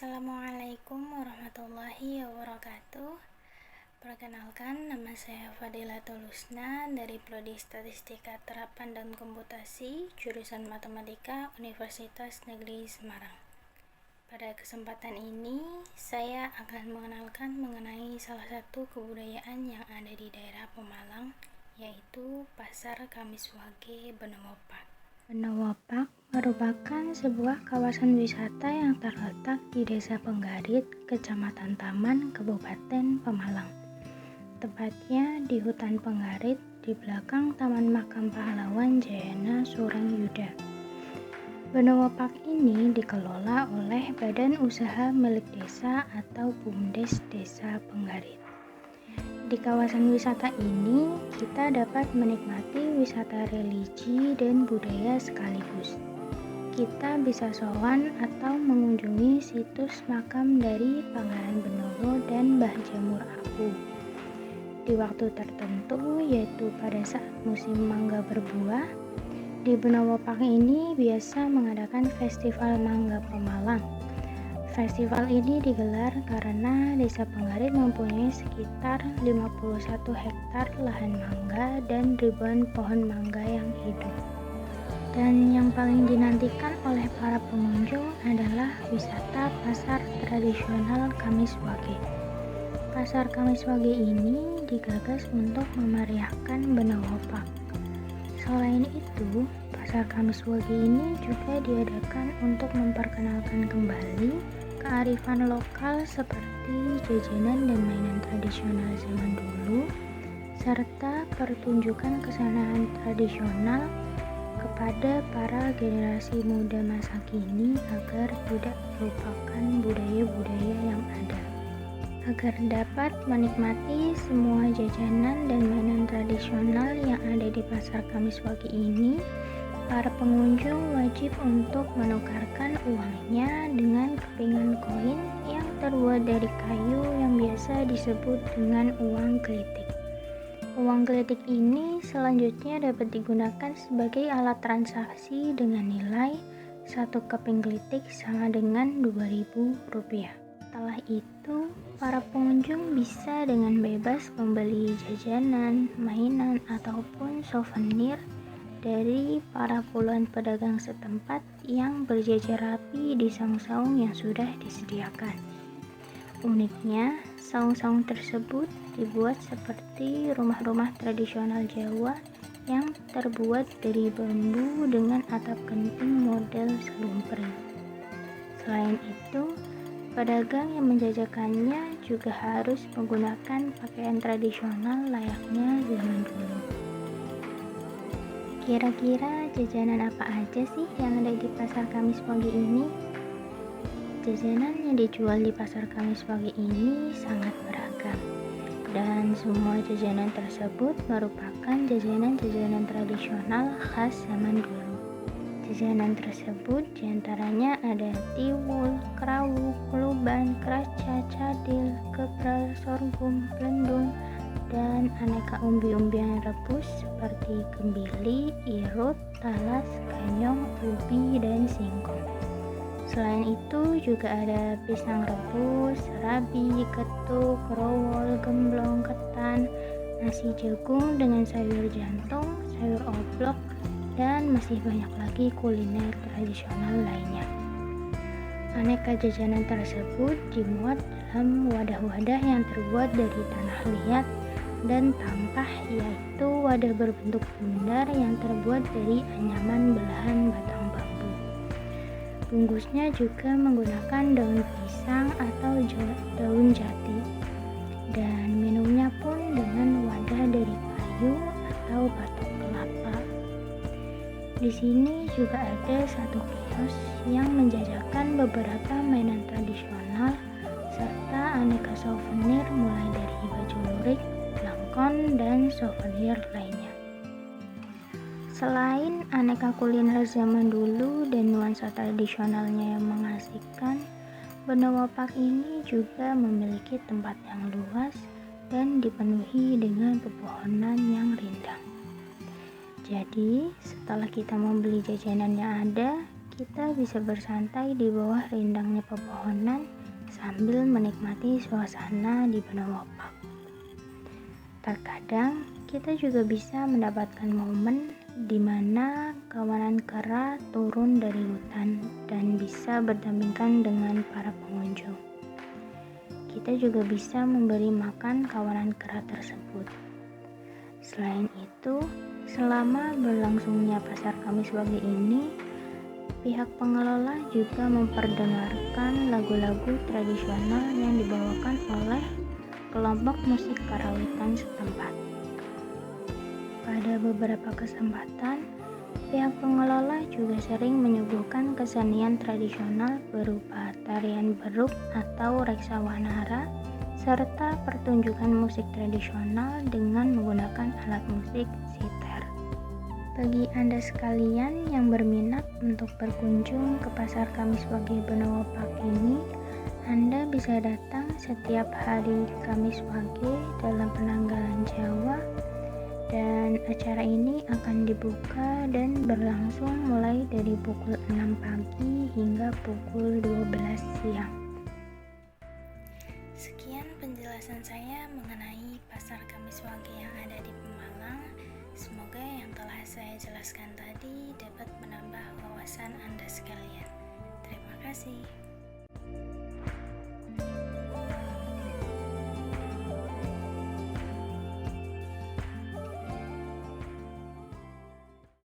Assalamualaikum warahmatullahi wabarakatuh. Perkenalkan, nama saya Fadilatul Husna dari Prodi Statistika Terapan dan Komputasi, jurusan Matematika, Universitas Negeri Semarang. Pada kesempatan ini, saya akan mengenalkan mengenai salah satu kebudayaan yang ada di daerah Pemalang, yaitu Pasar Kamis Wage Benowopak. Benowopak merupakan sebuah kawasan wisata yang terletak di Desa Penggarit, Kecamatan Taman, Kabupaten Pemalang. Tepatnya di hutan Penggarit, di belakang Taman Makam Pahlawan Jayana Sureng Yuda. Benowopak ini dikelola oleh Badan Usaha Milik Desa atau BUMDes Desa Penggarit. Di kawasan wisata ini, kita dapat menikmati wisata religi dan budaya sekaligus. Kita bisa sowan atau mengunjungi situs makam dari Pangeran Benowo dan Mbah Jamur Aku. Di waktu tertentu, yaitu pada saat musim mangga berbuah, di Benowopak ini biasa mengadakan Festival Mangga Pemalang. Festival ini digelar karena Desa Penggarit mempunyai sekitar 51 hektar lahan mangga dan ribuan pohon mangga yang hidup. Dan yang paling dinantikan oleh para pengunjung adalah wisata pasar tradisional Kamis Wage. Pasar Kamis Wage ini digagas untuk memeriahkan Benowopak. Selain itu, Pasar Kamis Wage ini juga diadakan untuk memperkenalkan kembali kearifan lokal seperti jajanan dan mainan tradisional zaman dulu, serta pertunjukan kesenian tradisional kepada para generasi muda masa kini agar tidak melupakan budaya-budaya yang ada. Agar dapat menikmati semua jajanan dan mainan tradisional yang ada di Pasar Kamis Wage ini, para pengunjung wajib untuk menukarkan uangnya dengan kepingan koin yang terbuat dari kayu yang biasa disebut dengan uang gelitik. Uang gelitik ini selanjutnya dapat digunakan sebagai alat transaksi dengan nilai 1 keping gelitik sama dengan Rp2.000. Setelah itu, para pengunjung bisa dengan bebas membeli jajanan, mainan, ataupun souvenir dari para puluhan pedagang setempat yang berjajar rapi di saung-saung yang sudah disediakan. Uniknya, saung-saung tersebut dibuat seperti rumah-rumah tradisional Jawa yang terbuat dari bambu dengan atap genting model selumpering. Selain itu, pedagang yang menjajakannya juga harus menggunakan pakaian tradisional layaknya zaman dulu. Kira-kira jajanan apa aja sih yang ada di Pasar Kamis Wage ini? Jajanan yang dijual di Pasar Kamis Wage ini sangat beragam, dan semua jajanan tersebut merupakan jajanan-jajanan tradisional khas zaman dulu. Jajanan tersebut diantaranya ada tiwul, kerawuk, keluban, kraca, cadil, kepral, sorghum, belendung, dan aneka umbi-umbian rebus seperti kembili, irut, talas, ganyong, ubi, dan singkong. Selain itu juga ada pisang rebus, serabi, ketuk, kerowol, gemblong, ketan, nasi jagung dengan sayur jantung, sayur oblok, dan masih banyak lagi kuliner tradisional lainnya. Aneka jajanan tersebut dimuat dalam wadah-wadah yang terbuat dari tanah liat dan tampah, yaitu wadah berbentuk bundar yang terbuat dari anyaman belahan batang bambu. Bungkusnya juga menggunakan daun pisang atau daun jati, dan minumnya pun dengan wadah dari kayu atau batok kelapa. Di sini juga ada satu kios yang menjajakan beberapa mainan tradisional serta aneka souvenir mulai dari baju lurik, belangkon, dan souvenir lainnya. Selain aneka kuliner zaman dulu dan nuansa tradisionalnya yang mengasihkan, Benowopak ini juga memiliki tempat yang luas dan dipenuhi dengan pepohonan yang rindang. Jadi, setelah kita membeli jajanan yang ada, kita bisa bersantai di bawah rindangnya pepohonan sambil menikmati suasana di Benowo Park. Terkadang kita juga bisa mendapatkan momen di mana kawanan kera turun dari hutan dan bisa berdampingan dengan para pengunjung. Kita juga bisa memberi makan kawanan kera tersebut. Selain itu, selama berlangsungnya Pasar Kamis Wage ini, pihak pengelola juga memperdengarkan lagu-lagu tradisional yang dibawakan oleh kelompok musik karawitan setempat. Pada beberapa kesempatan, pihak pengelola juga sering menyuguhkan kesenian tradisional berupa tarian beruk atau reksa wanara, serta pertunjukan musik tradisional dengan menggunakan alat musik sitar. Bagi Anda sekalian yang berminat untuk berkunjung ke Pasar Kamis Wage Benowo Park ini, Anda bisa datang setiap hari Kamis Wage dalam penanggalan Jawa, dan acara ini akan dibuka dan berlangsung mulai dari pukul 6 pagi hingga pukul 12 siang. Sekian penjelasan saya mengenai Pasar Kamis Wage yang ada di Pemalang. Semoga yang telah saya jelaskan tadi dapat menambah wawasan Anda sekalian. Terima kasih.